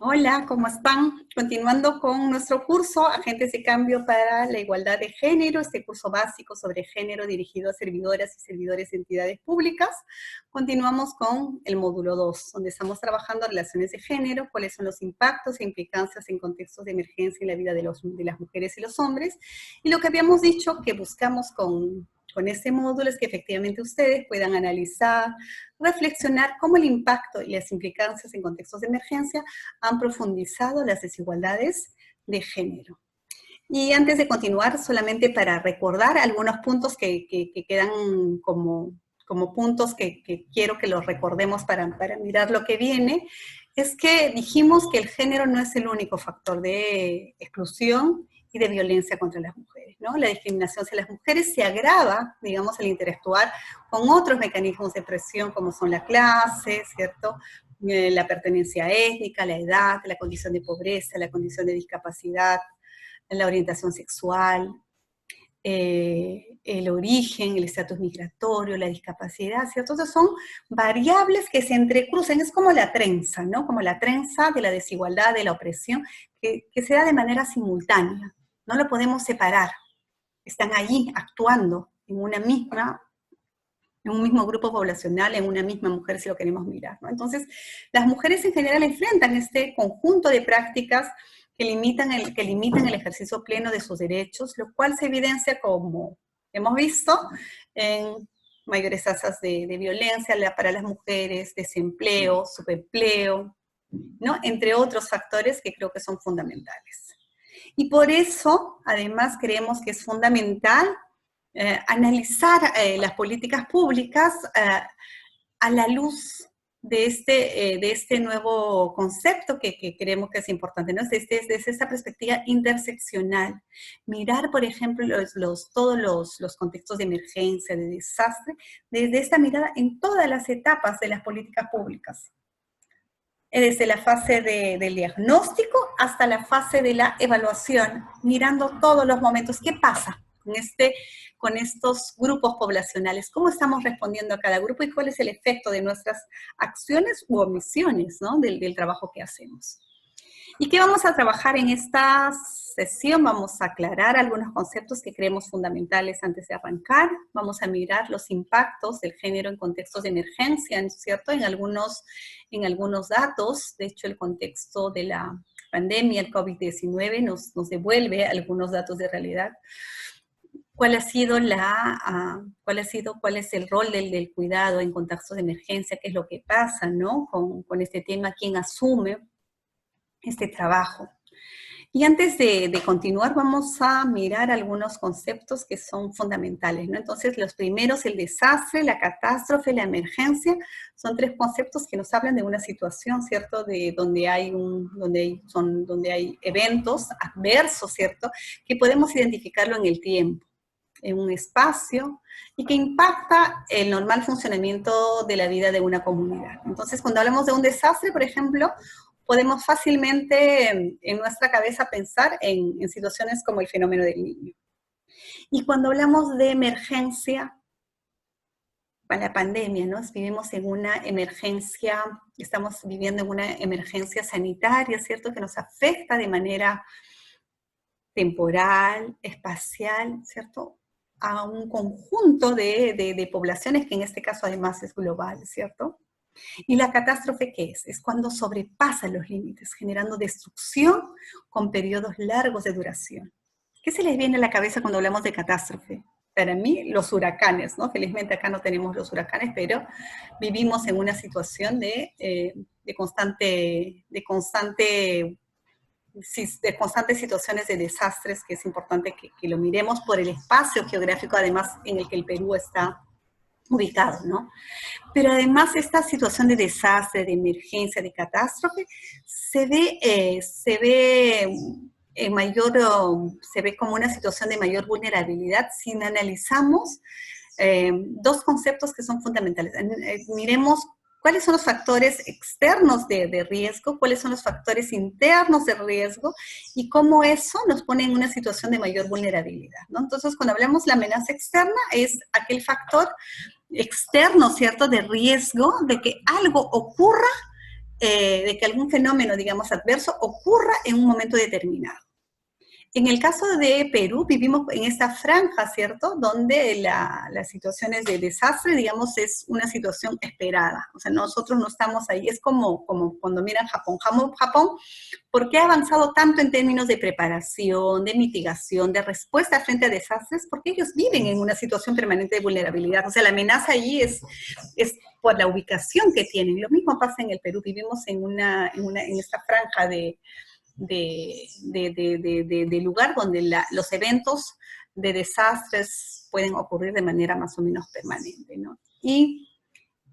Hola, ¿cómo están? Continuando con nuestro curso Agentes de Cambio para la Igualdad de Género, este curso básico sobre género dirigido a servidoras y servidores de entidades públicas. Continuamos con el módulo 2, donde estamos trabajando relaciones de género, cuáles son los impactos e implicancias en contextos de emergencia en la vida de las mujeres y los hombres. Y lo que habíamos dicho que buscamos con este módulo es que efectivamente ustedes puedan analizar, reflexionar cómo el impacto y las implicancias en contextos de emergencia han profundizado las desigualdades de género. Y antes de continuar, solamente para recordar algunos puntos que quedan como puntos que quiero que los recordemos para mirar lo que viene, es que dijimos que el género no es el único factor de exclusión y de violencia contra las mujeres, ¿no? La discriminación hacia las mujeres se agrava, digamos, al interactuar con otros mecanismos de presión como son la clase, ¿cierto?, la pertenencia étnica, la edad, la condición de pobreza, la condición de discapacidad, la orientación sexual, el origen, el estatus migratorio, la discapacidad, ¿cierto? Entonces son variables que se entrecruzan, es como la trenza, ¿no? Como la trenza de la desigualdad, de la opresión, que se da de manera simultánea, no lo podemos separar, están allí actuando en un mismo grupo poblacional, en una misma mujer, si lo queremos mirar, ¿no? Entonces, las mujeres en general enfrentan este conjunto de prácticas que limitan el ejercicio pleno de sus derechos, lo cual se evidencia, como hemos visto, en mayores tasas de violencia para las mujeres, desempleo, subempleo, ¿no?, entre otros factores que creo que son fundamentales. Y por eso, además, creemos que es fundamental analizar las políticas públicas a la luz de este nuevo concepto que creemos que es importante, ¿no? Desde esta perspectiva interseccional. Mirar, por ejemplo, todos los contextos de emergencia, de desastre, desde esta mirada en todas las etapas de las políticas públicas. Desde la fase del diagnóstico hasta la fase de la evaluación, mirando todos los momentos. ¿Qué pasa con estos grupos poblacionales? ¿Cómo estamos respondiendo a cada grupo y cuál es el efecto de nuestras acciones u omisiones, ¿no?, del trabajo que hacemos? ¿Y qué vamos a trabajar en esta sesión? Vamos a aclarar algunos conceptos que creemos fundamentales antes de arrancar. Vamos a mirar los impactos del género en contextos de emergencia, ¿cierto? En algunos datos. De hecho, el contexto de la pandemia, el COVID-19, nos devuelve algunos datos de realidad. ¿Cuál es el rol del cuidado en contextos de emergencia? ¿Qué es lo que pasa, ¿no?, con este tema? ¿Quién asume este trabajo? Y antes de continuar, vamos a mirar algunos conceptos que son fundamentales, ¿no? Entonces, los primeros, el desastre, la catástrofe, la emergencia, son tres conceptos que nos hablan de una situación, ¿cierto?, de donde hay eventos adversos, ¿cierto?, que podemos identificarlo en el tiempo, en un espacio, y que impacta el normal funcionamiento de la vida de una comunidad. Entonces, cuando hablamos de un desastre, por ejemplo, podemos fácilmente en nuestra cabeza pensar en situaciones como el fenómeno del niño. Y cuando hablamos de emergencia, para la pandemia, ¿no?, vivimos en una emergencia, estamos viviendo en una emergencia sanitaria, ¿cierto?, que nos afecta de manera temporal, espacial, ¿cierto?, a un conjunto de poblaciones que en este caso además es global, ¿cierto? ¿Y la catástrofe qué es? Es cuando sobrepasa los límites, generando destrucción con periodos largos de duración. ¿Qué se les viene a la cabeza cuando hablamos de catástrofe? Para mí, los huracanes, ¿no? Felizmente acá no tenemos los huracanes, pero vivimos en una situación de constantes situaciones de desastres, que es importante que lo miremos por el espacio geográfico, además, en el que el Perú está ubicado, ¿no? Pero además esta situación de desastre, de emergencia, de catástrofe, se ve como una situación de mayor vulnerabilidad si analizamos dos conceptos que son fundamentales. Miremos cuáles son los factores externos de riesgo, cuáles son los factores internos de riesgo y cómo eso nos pone en una situación de mayor vulnerabilidad, ¿no? Entonces, cuando hablamos de la amenaza externa, es aquel factor externo, ¿cierto?, de riesgo de que algo ocurra de que algún fenómeno, digamos, adverso ocurra en un momento determinado. En el caso de Perú, vivimos en esta franja, ¿cierto?, donde las situaciones de desastre, digamos, es una situación esperada. O sea, nosotros no estamos ahí. Es como cuando miran Japón. Japón, ¿por qué ha avanzado tanto en términos de preparación, de mitigación, de respuesta frente a desastres? Porque ellos viven en una situación permanente de vulnerabilidad. O sea, la amenaza allí es por la ubicación que tienen. Lo mismo pasa en el Perú. Vivimos en esta franja de lugar donde los eventos de desastres pueden ocurrir de manera más o menos permanente, ¿no? Y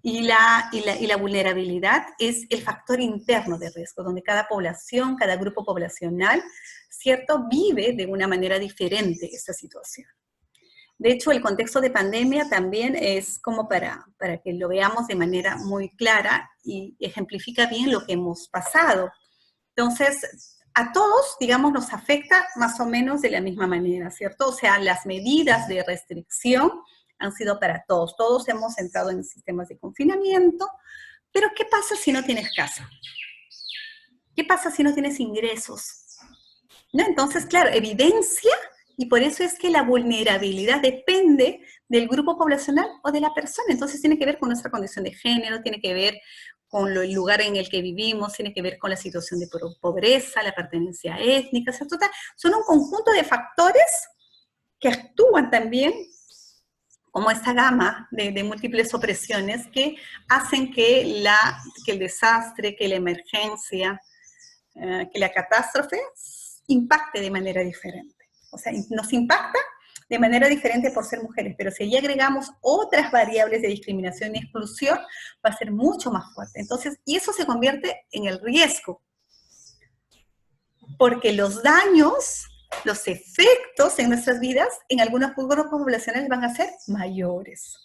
la vulnerabilidad es el factor interno de riesgo, donde cada población, cada grupo poblacional, ¿cierto?, vive de una manera diferente esta situación. De hecho, el contexto de pandemia también es como para que lo veamos de manera muy clara y ejemplifica bien lo que hemos pasado. Entonces, a todos, digamos, nos afecta más o menos de la misma manera, ¿cierto? O sea, las medidas de restricción han sido para todos. Todos hemos entrado en sistemas de confinamiento, pero ¿qué pasa si no tienes casa? ¿Qué pasa si no tienes ingresos? ¿No? Entonces, claro, evidencia, y por eso es que la vulnerabilidad depende del grupo poblacional o de la persona. Entonces tiene que ver con nuestra condición de género, tiene que ver con el lugar en el que vivimos, tiene que ver con la situación de pobreza, la pertenencia étnica, ¿cierto? Son un conjunto de factores que actúan también como esta gama de múltiples opresiones que hacen que el desastre, que la emergencia, que la catástrofe impacte de manera diferente. O sea, nos impacta de manera diferente por ser mujeres, pero si allí agregamos otras variables de discriminación y exclusión, va a ser mucho más fuerte. Entonces, y eso se convierte en el riesgo, porque los daños, los efectos en nuestras vidas, en algunos grupos poblacionales van a ser mayores,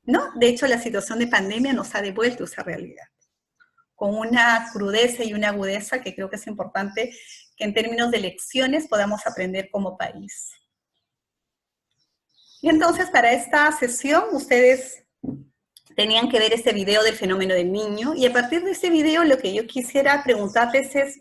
¿no? De hecho, la situación de pandemia nos ha devuelto esa realidad, con una crudeza y una agudeza que creo que es importante que en términos de lecciones podamos aprender como país. Y entonces, para esta sesión, ustedes tenían que ver este video del fenómeno del niño, y a partir de este video lo que yo quisiera preguntarles es,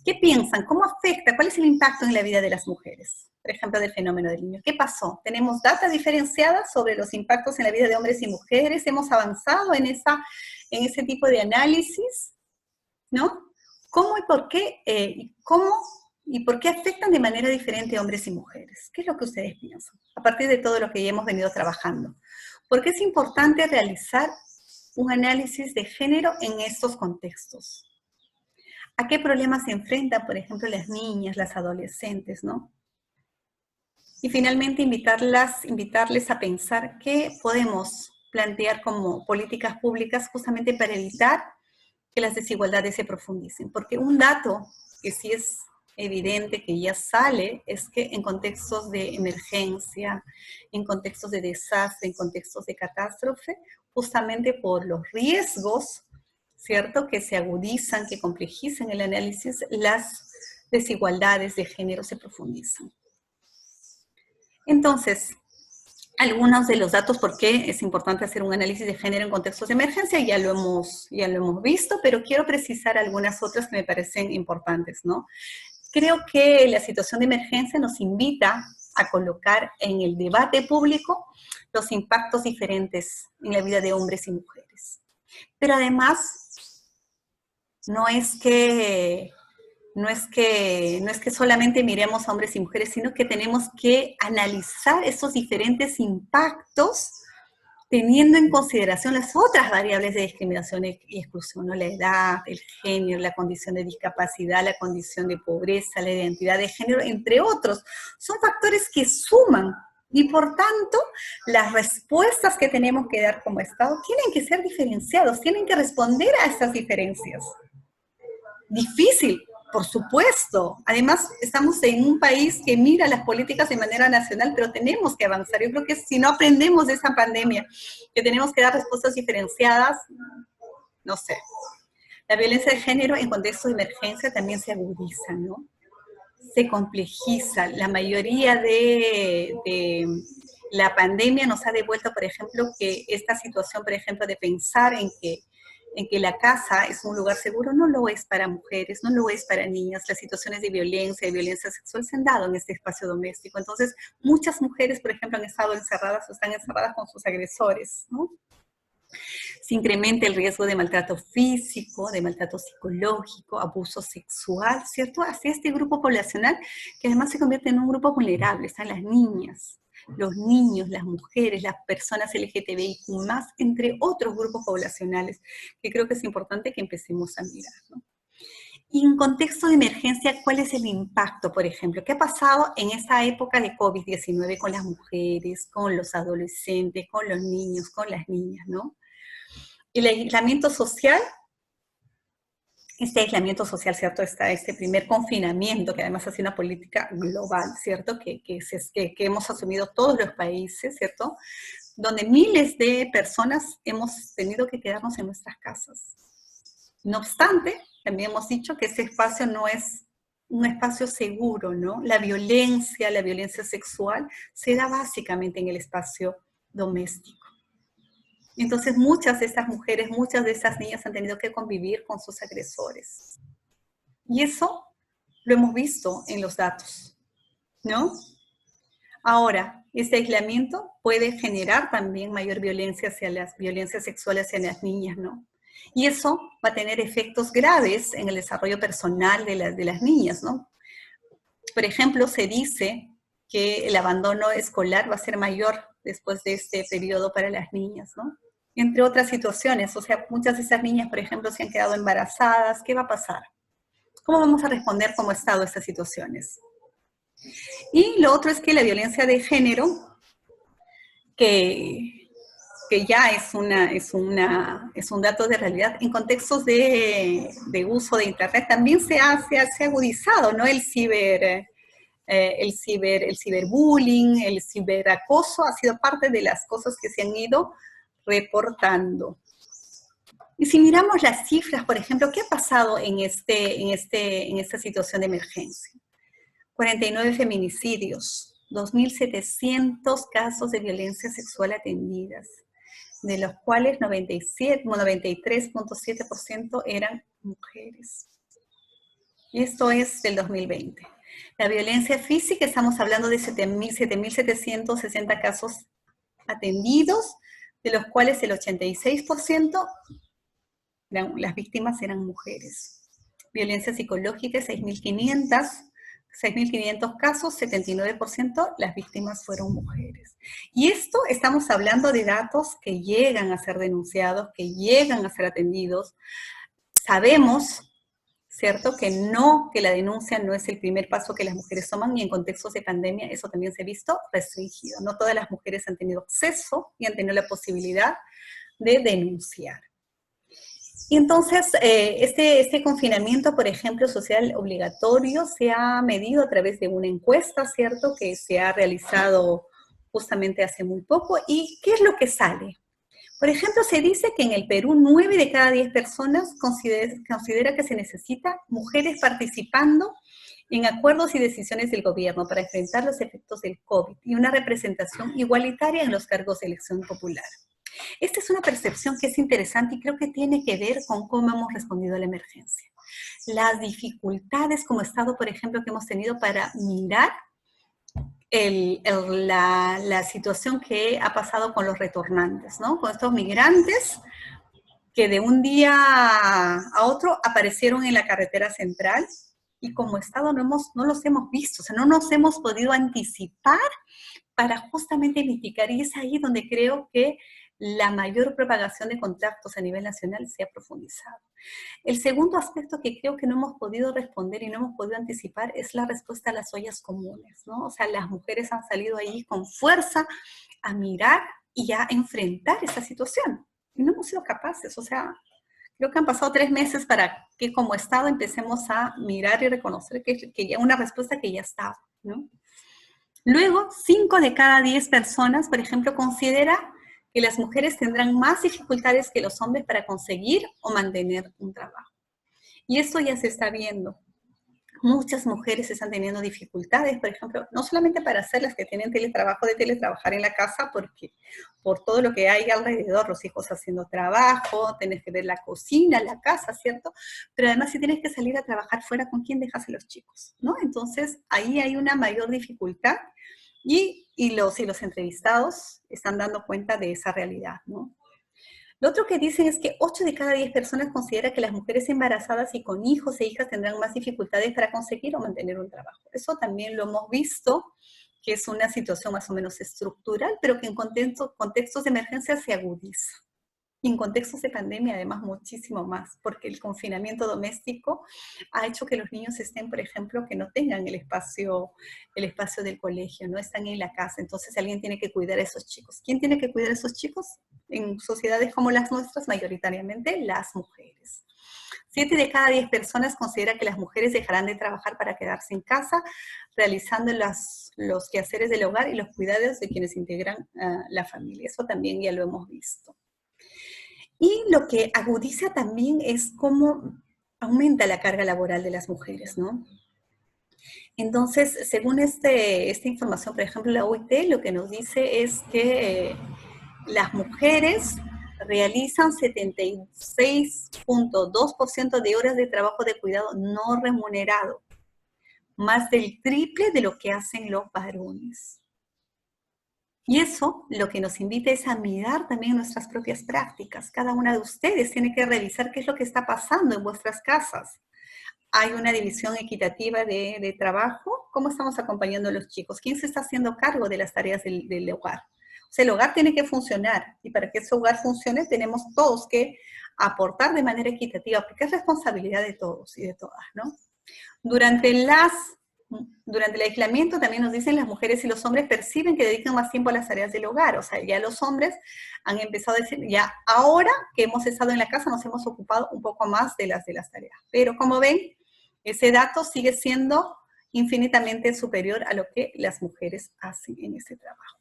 ¿qué piensan? ¿Cómo afecta? ¿Cuál es el impacto en la vida de las mujeres? Por ejemplo, del fenómeno del niño. ¿Qué pasó? ¿Tenemos data diferenciada sobre los impactos en la vida de hombres y mujeres? ¿Hemos avanzado en ese tipo de análisis? ¿No? ¿Cómo y por qué? ¿Y por qué afectan de manera diferente a hombres y mujeres? ¿Qué es lo que ustedes piensan? A partir de todo lo que ya hemos venido trabajando. ¿Por qué es importante realizar un análisis de género en estos contextos? ¿A qué problemas se enfrentan, por ejemplo, las niñas, las adolescentes, ¿no? Y finalmente invitarles a pensar qué podemos plantear como políticas públicas justamente para evitar que las desigualdades se profundicen. Porque un dato que sí es evidente, que ya sale, es que en contextos de emergencia, en contextos de desastre, en contextos de catástrofe, justamente por los riesgos, ¿cierto?, que se agudizan, que complejizan el análisis, las desigualdades de género se profundizan. Entonces, algunos de los datos por qué es importante hacer un análisis de género en contextos de emergencia, ya lo hemos visto, pero quiero precisar algunas otras que me parecen importantes, ¿no? Creo que la situación de emergencia nos invita a colocar en el debate público los impactos diferentes en la vida de hombres y mujeres. Pero además, no es que solamente miremos a hombres y mujeres, sino que tenemos que analizar esos diferentes impactos teniendo en consideración las otras variables de discriminación y exclusión, ¿no? La edad, el género, la condición de discapacidad, la condición de pobreza, la identidad de género, entre otros. Son factores que suman y, por tanto, las respuestas que tenemos que dar como Estado tienen que ser diferenciados, tienen que responder a estas diferencias. Difícil, por supuesto. Además, estamos en un país que mira las políticas de manera nacional, pero tenemos que avanzar. Yo creo que si no aprendemos de esa pandemia, que tenemos que dar respuestas diferenciadas, no sé. La violencia de género en contextos de emergencia también se agudiza, ¿no? Se complejiza. La mayoría de la pandemia nos ha devuelto, por ejemplo, que esta situación, por ejemplo, de pensar en que en que la casa es un lugar seguro, no lo es para mujeres, no lo es para niñas. Las situaciones de violencia sexual se han dado en este espacio doméstico. Entonces, muchas mujeres, por ejemplo, han estado encerradas o están encerradas con sus agresores, ¿no? Se incrementa el riesgo de maltrato físico, de maltrato psicológico, abuso sexual, ¿cierto? Hacia este grupo poblacional que además se convierte en un grupo vulnerable, están las niñas, los niños, las mujeres, las personas LGTBIQ+, entre otros grupos poblacionales, que creo que es importante que empecemos a mirar, ¿no? Y en contexto de emergencia, ¿cuál es el impacto, por ejemplo? ¿Qué ha pasado en esta época de COVID-19 con las mujeres, con los adolescentes, con los niños, con las niñas, ¿no? El aislamiento social, ¿cierto? Está este primer confinamiento, que además ha sido una política global, ¿cierto? Que hemos asumido todos los países, ¿cierto? Donde miles de personas hemos tenido que quedarnos en nuestras casas. No obstante, también hemos dicho que ese espacio no es un espacio seguro, ¿no? La violencia sexual se da básicamente en el espacio doméstico. Entonces muchas de estas mujeres, muchas de estas niñas han tenido que convivir con sus agresores. Y eso lo hemos visto en los datos, ¿no? Ahora, este aislamiento puede generar también mayor violencia hacia las violencias sexuales hacia las niñas, ¿no? Y eso va a tener efectos graves en el desarrollo personal de las niñas, ¿no? Por ejemplo, se dice que el abandono escolar va a ser mayor después de este periodo para las niñas, ¿no? Entre otras situaciones, o sea, muchas de esas niñas, por ejemplo, se han quedado embarazadas. ¿Qué va a pasar? ¿Cómo vamos a responder como Estado a estas situaciones? Y lo otro es que la violencia de género, que ya es un dato de realidad, en contextos de uso de Internet también se ha agudizado, ¿no? El ciberbullying, el ciberacoso ha sido parte de las cosas que se han ido reportando. Y si miramos las cifras, por ejemplo, ¿qué ha pasado en esta situación de emergencia? 49 feminicidios, 2.700 casos de violencia sexual atendidas, de los cuales 93.7% eran mujeres. Y esto es del 2020. La violencia física, estamos hablando de 7.760 casos atendidos, de los cuales el 86% las víctimas eran mujeres. Violencia psicológica, 6.500 casos, 79% las víctimas fueron mujeres. Y esto estamos hablando de datos que llegan a ser denunciados, que llegan a ser atendidos. Sabemos, ¿cierto?, que la denuncia no es el primer paso que las mujeres toman, y en contextos de pandemia eso también se ha visto restringido. No todas las mujeres han tenido acceso y han tenido la posibilidad de denunciar. Y entonces, este confinamiento, por ejemplo, social obligatorio, se ha medido a través de una encuesta, ¿cierto?, que se ha realizado justamente hace muy poco. ¿Y qué es lo que sale? Por ejemplo, se dice que en el Perú 9 de cada 10 personas considera que se necesita mujeres participando en acuerdos y decisiones del gobierno para enfrentar los efectos del COVID y una representación igualitaria en los cargos de elección popular. Esta es una percepción que es interesante y creo que tiene que ver con cómo hemos respondido a la emergencia. Las dificultades como Estado, por ejemplo, que hemos tenido para mirar la situación que ha pasado con los retornantes, ¿no? Con estos migrantes que de un día a otro aparecieron en la carretera central y como Estado no los hemos visto, o sea, no nos hemos podido anticipar para justamente mitigar, y es ahí donde creo que la mayor propagación de contactos a nivel nacional se ha profundizado. El segundo aspecto que creo que no hemos podido responder y no hemos podido anticipar es la respuesta a las ollas comunes, ¿no? O sea, las mujeres han salido ahí con fuerza a mirar y a enfrentar esta situación. Y no hemos sido capaces, o sea, creo que han pasado 3 meses para que como Estado empecemos a mirar y reconocer que ya una respuesta que ya estaba, ¿no? Luego, 5 de cada 10 personas, por ejemplo, considera que las mujeres tendrán más dificultades que los hombres para conseguir o mantener un trabajo. Y esto ya se está viendo. Muchas mujeres están teniendo dificultades, por ejemplo, no solamente para hacer las que tienen teletrabajo, de teletrabajar en la casa, porque por todo lo que hay alrededor, los hijos haciendo trabajo, tenés que ver la cocina, la casa, ¿cierto? Pero además si tienes que salir a trabajar fuera, ¿con quién dejas a los chicos? ¿No? Entonces ahí hay una mayor dificultad y los entrevistados están dando cuenta de esa realidad, ¿no? Lo otro que dicen es que 8 de cada 10 personas considera que las mujeres embarazadas y con hijos e hijas tendrán más dificultades para conseguir o mantener un trabajo. Eso también lo hemos visto, que es una situación más o menos estructural, pero que en contextos de emergencia se agudiza. Y en contextos de pandemia, además, muchísimo más, porque el confinamiento doméstico ha hecho que los niños estén, por ejemplo, que no tengan el espacio del colegio, no están en la casa, entonces alguien tiene que cuidar a esos chicos. ¿Quién tiene que cuidar a esos chicos? En sociedades como las nuestras, mayoritariamente las mujeres. 7 de cada 10 personas considera que las mujeres dejarán de trabajar para quedarse en casa, realizando los quehaceres del hogar y los cuidados de quienes integran la familia. Eso también ya lo hemos visto. Y lo que agudiza también es cómo aumenta la carga laboral de las mujeres, ¿no? Entonces, según esta información, por ejemplo, la OIT lo que nos dice es que las mujeres realizan 76.2% de horas de trabajo de cuidado no remunerado, más del triple de lo que hacen los varones. Y eso lo que nos invita es a mirar también nuestras propias prácticas. Cada una de ustedes tiene que revisar qué es lo que está pasando en vuestras casas. ¿Hay una división equitativa de trabajo? ¿Cómo estamos acompañando a los chicos? ¿Quién se está haciendo cargo de las tareas del hogar? O sea, el hogar tiene que funcionar, y para que ese hogar funcione tenemos todos que aportar de manera equitativa, porque es responsabilidad de todos y de todas, ¿no? Durante el aislamiento también nos dicen las mujeres y los hombres perciben que dedican más tiempo a las tareas del hogar, o sea, ya los hombres han empezado a decir, ya ahora que hemos estado en la casa nos hemos ocupado un poco más de las tareas, pero como ven, ese dato sigue siendo infinitamente superior a lo que las mujeres hacen en ese trabajo.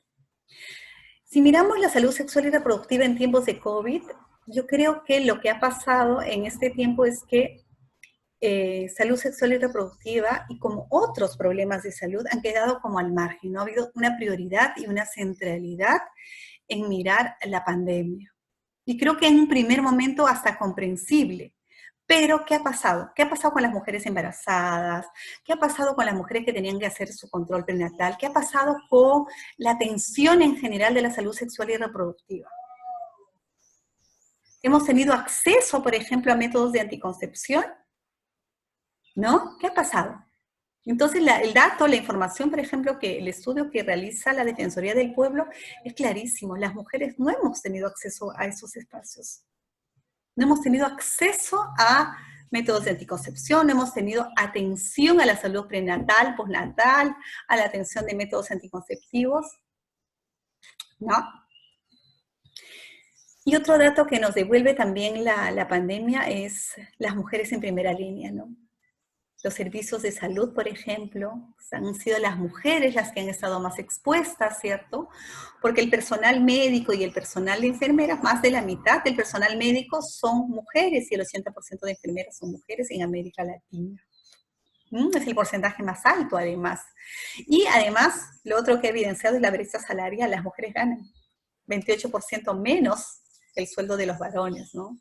Si miramos la salud sexual y reproductiva en tiempos de COVID, yo creo que lo que ha pasado en este tiempo es que salud sexual y reproductiva y como otros problemas de salud han quedado como al margen. No ha habido una prioridad y una centralidad en mirar la pandemia. Y creo que en un primer momento hasta comprensible. Pero, ¿qué ha pasado? ¿Qué ha pasado con las mujeres embarazadas? ¿Qué ha pasado con las mujeres que tenían que hacer su control prenatal? ¿Qué ha pasado con la atención en general de la salud sexual y reproductiva? ¿Hemos tenido acceso, por ejemplo, a métodos de anticoncepción? ¿No? ¿Qué ha pasado? Entonces, el dato, la información, por ejemplo, que el estudio que realiza la Defensoría del Pueblo es clarísimo. Las mujeres no hemos tenido acceso a esos espacios. No hemos tenido acceso a métodos de anticoncepción, no hemos tenido atención a la salud prenatal, postnatal, a la atención de métodos anticonceptivos, ¿no? Y otro dato que nos devuelve también la pandemia es las mujeres en primera línea, ¿no? Los servicios de salud, por ejemplo, han sido las mujeres las que han estado más expuestas, ¿cierto? Porque el personal médico y el personal de enfermeras, más de la mitad del personal médico son mujeres y el 80% de enfermeras son mujeres en América Latina. Es el porcentaje más alto, además. Y además, lo otro que ha evidenciado es la brecha salarial. Las mujeres ganan 28% menos el sueldo de los varones, ¿no?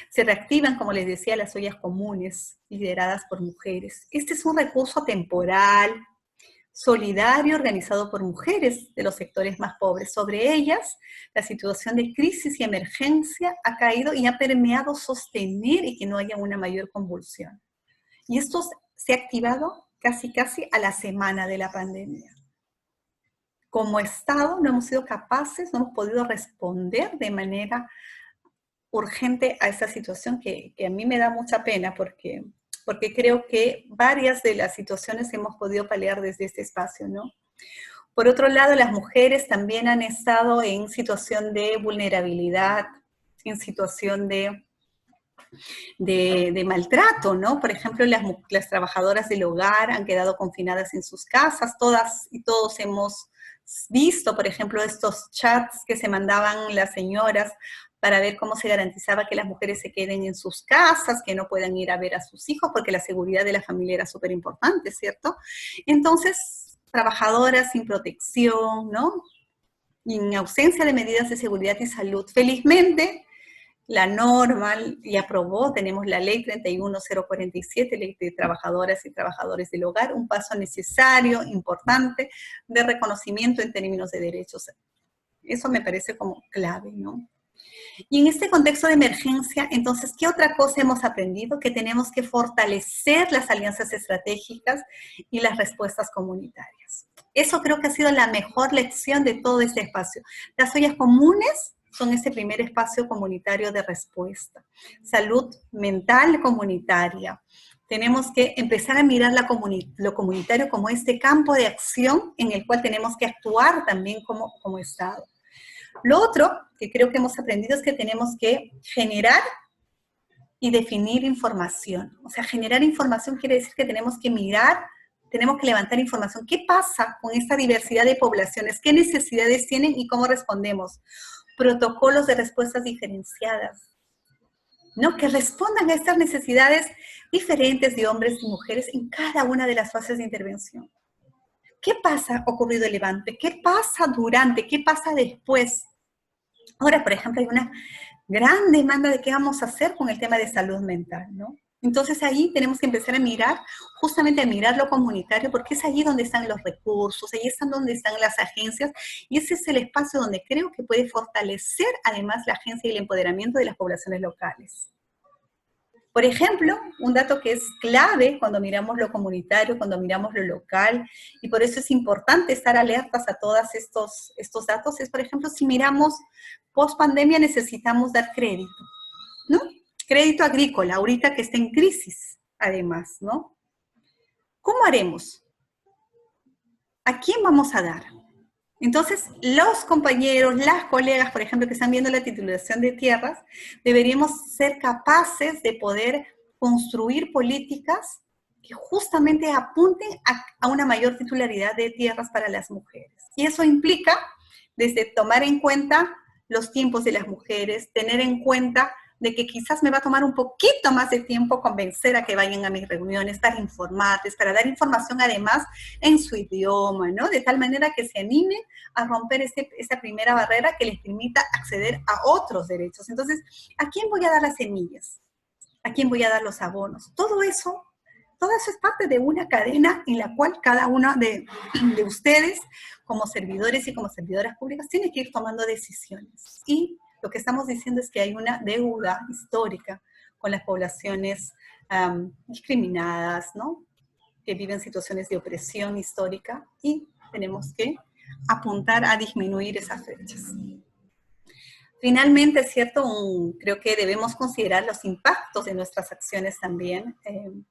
Se reactivan, como les decía, las ollas comunes lideradas por mujeres. Este es un recurso temporal, solidario, organizado por mujeres de los sectores más pobres. Sobre ellas, la situación de crisis y emergencia ha caído y ha permeado sostener y que no haya una mayor convulsión. Y esto se ha activado casi a la semana de la pandemia. Como Estado no hemos sido capaces, no hemos podido responder de manera urgente a esta situación que a mí me da mucha pena porque creo que varias de las situaciones hemos podido paliar desde este espacio, ¿no? Por otro lado, las mujeres también han estado en situación de vulnerabilidad, en situación de maltrato, ¿no? Por ejemplo, las trabajadoras del hogar han quedado confinadas en sus casas, todas y todos hemos visto, por ejemplo, estos chats que se mandaban las señoras para ver cómo se garantizaba que las mujeres se queden en sus casas, que no puedan ir a ver a sus hijos, porque la seguridad de la familia era súper importante, ¿cierto? Entonces, trabajadoras sin protección, ¿no? Y en ausencia de medidas de seguridad y salud. Felizmente, la norma y aprobó, tenemos la ley 31047, ley de trabajadoras y trabajadores del hogar, un paso necesario, importante, de reconocimiento en términos de derechos. Eso me parece como clave, ¿no? Y en este contexto de emergencia, entonces, ¿qué otra cosa hemos aprendido? Que tenemos que fortalecer las alianzas estratégicas y las respuestas comunitarias. Eso creo que ha sido la mejor lección de todo este espacio. Las ollas comunes son ese primer espacio comunitario de respuesta. Salud mental comunitaria. Tenemos que empezar a mirar lo comunitario como este campo de acción en el cual tenemos que actuar también como Estado. Lo otro que creo que hemos aprendido es que tenemos que generar y definir información. O sea, generar información quiere decir que tenemos que mirar, tenemos que levantar información. ¿Qué pasa con esta diversidad de poblaciones? ¿Qué necesidades tienen y cómo respondemos? Protocolos de respuestas diferenciadas, ¿no? Que respondan a estas necesidades diferentes de hombres y mujeres en cada una de las fases de intervención. ¿Qué pasa ocurrido el levante? ¿Qué pasa durante? ¿Qué pasa después? Ahora, por ejemplo, hay una gran demanda de qué vamos a hacer con el tema de salud mental, ¿no? Entonces ahí tenemos que empezar a mirar, justamente a mirar lo comunitario, porque es allí donde están los recursos, ahí están donde están las agencias, y ese es el espacio donde creo que puede fortalecer además la agencia y el empoderamiento de las poblaciones locales. Por ejemplo, un dato que es clave cuando miramos lo comunitario, cuando miramos lo local, y por eso es importante estar alertas a todos estos datos, es, por ejemplo, si miramos post-pandemia necesitamos dar crédito, ¿no? Crédito agrícola, ahorita que está en crisis, además, ¿no? ¿Cómo haremos? ¿A quién vamos a dar? Entonces, los compañeros, las colegas, por ejemplo, que están viendo la titulación de tierras, deberíamos ser capaces de poder construir políticas que justamente apunten a una mayor titularidad de tierras para las mujeres. Y eso implica desde tomar en cuenta los tiempos de las mujeres, tener en cuenta de que quizás me va a tomar un poquito más de tiempo convencer a que vayan a mis reuniones para informarles, para dar información además en su idioma, ¿no? De tal manera que se animen a romper esa primera barrera que les permita acceder a otros derechos. Entonces, ¿a quién voy a dar las semillas? ¿A quién voy a dar los abonos? Todo eso es parte de una cadena en la cual cada uno de ustedes, como servidores y como servidoras públicas, tiene que ir tomando decisiones. Y lo que estamos diciendo es que hay una deuda histórica con las poblaciones discriminadas, ¿no? Que viven situaciones de opresión histórica y tenemos que apuntar a disminuir esas fechas. Finalmente, es cierto, creo que debemos considerar los impactos de nuestras acciones también en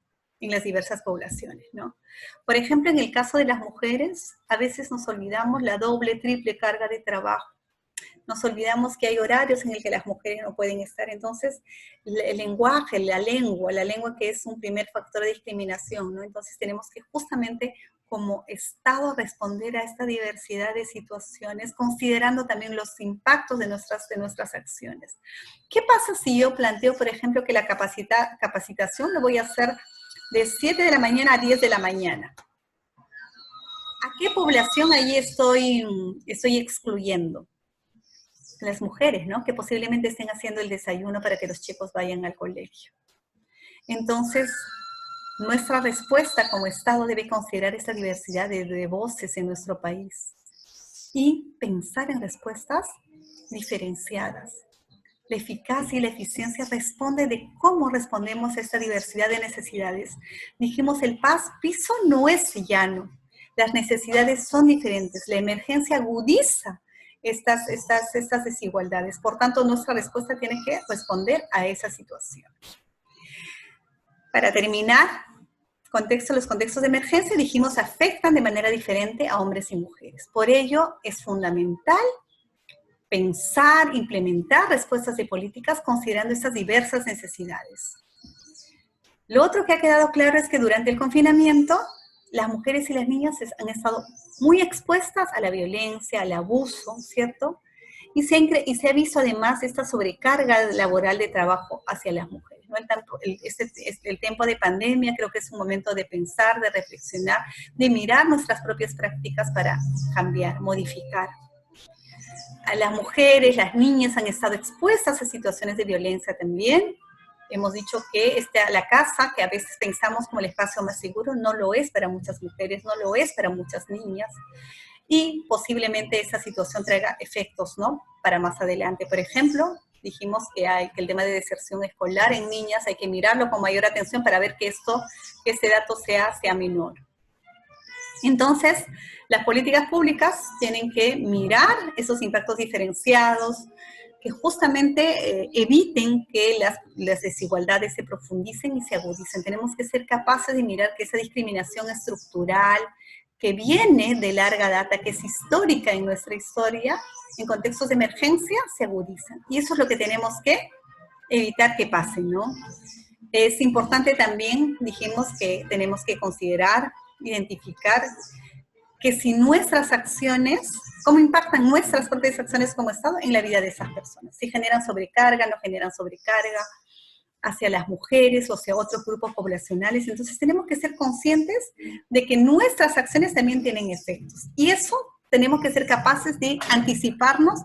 las diversas poblaciones, ¿no? Por ejemplo, en el caso de las mujeres, a veces nos olvidamos la doble, triple carga de trabajo. Nos olvidamos que hay horarios en el que las mujeres no pueden estar. Entonces, el lenguaje, la lengua que es un primer factor de discriminación, ¿no? Entonces tenemos que justamente como Estado responder a esta diversidad de situaciones, considerando también los impactos de nuestras acciones. ¿Qué pasa si yo planteo, por ejemplo, que la capacitación lo voy a hacer de 7 de la mañana a 10 de la mañana? ¿A qué población ahí estoy excluyendo? Las mujeres, ¿no? Que posiblemente estén haciendo el desayuno para que los chicos vayan al colegio. Entonces, nuestra respuesta como Estado debe considerar esta diversidad de voces en nuestro país y pensar en respuestas diferenciadas. La eficacia y la eficiencia responde de cómo respondemos a esta diversidad de necesidades. Dijimos, el piso no es llano. Las necesidades son diferentes. La emergencia agudiza estas desigualdades. Por tanto, nuestra respuesta tiene que responder a esa situación. Para terminar, los contextos de emergencia, dijimos, afectan de manera diferente a hombres y mujeres. Por ello, es fundamental pensar, implementar respuestas de políticas considerando estas diversas necesidades. Lo otro que ha quedado claro es que durante el confinamiento, las mujeres y las niñas han estado muy expuestas a la violencia, al abuso, ¿cierto? y se ha visto además esta sobrecarga laboral de trabajo hacia las mujeres, ¿no? El tiempo de pandemia creo que es un momento de pensar, de reflexionar, de mirar nuestras propias prácticas para cambiar, modificar. A las mujeres, las niñas han estado expuestas a situaciones de violencia también. Hemos dicho que la casa, que a veces pensamos como el espacio más seguro, no lo es para muchas mujeres, no lo es para muchas niñas. Y posiblemente esa situación traiga efectos, ¿no? Para más adelante. Por ejemplo, dijimos que el tema de deserción escolar en niñas hay que mirarlo con mayor atención para ver que ese dato sea menor. Entonces, las políticas públicas tienen que mirar esos impactos diferenciados, que justamente eviten que las desigualdades se profundicen y se agudicen. Tenemos que ser capaces de mirar que esa discriminación estructural, que viene de larga data, que es histórica en nuestra historia, en contextos de emergencia, se agudizan. Y eso es lo que tenemos que evitar que pase, ¿no? Es importante también, dijimos que tenemos que considerar, identificar que si nuestras acciones, cómo impactan nuestras propias acciones como Estado en la vida de esas personas. Si generan sobrecarga, no generan sobrecarga hacia las mujeres o hacia otros grupos poblacionales. Entonces tenemos que ser conscientes de que nuestras acciones también tienen efectos. Y eso tenemos que ser capaces de anticiparnos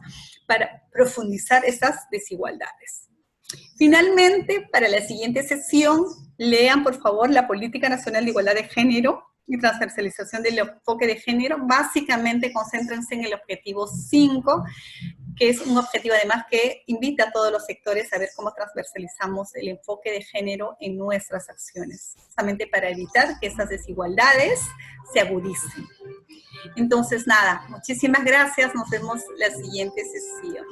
para profundizar esas desigualdades. Finalmente, para la siguiente sesión, lean por favor la Política Nacional de Igualdad de Género y Transversalización del Enfoque de Género. Básicamente, concéntrense en el objetivo 5, que es un objetivo además que invita a todos los sectores a ver cómo transversalizamos el enfoque de género en nuestras acciones, justamente para evitar que esas desigualdades se agudicen. Entonces, nada, muchísimas gracias, nos vemos la siguiente sesión.